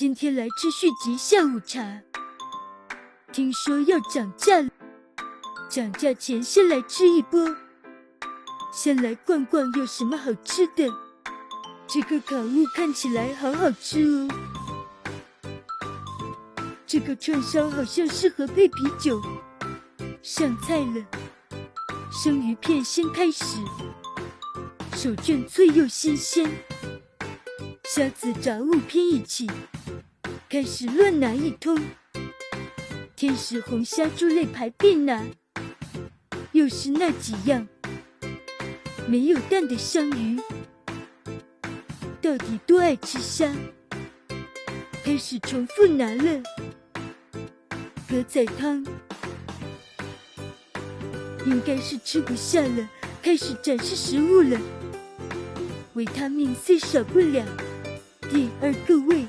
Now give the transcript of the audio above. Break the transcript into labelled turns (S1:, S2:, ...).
S1: 今天来吃续集下午茶，听说要涨价了，涨价前先来吃一波。先来逛逛有什么好吃的。这个烤物看起来好好吃哦。这个串烧好像适合配啤酒。上菜了，生鱼片先开始，手卷脆又新鲜。虾子炸物拼一起，开始乱拿一通。天使红虾猪肋排并拿，又是那几样。没有蛋的香鱼，到底多爱吃虾？开始重复拿了。格仔汤应该是吃不下了，开始展示食物了。维他命 C 少不了。第二个位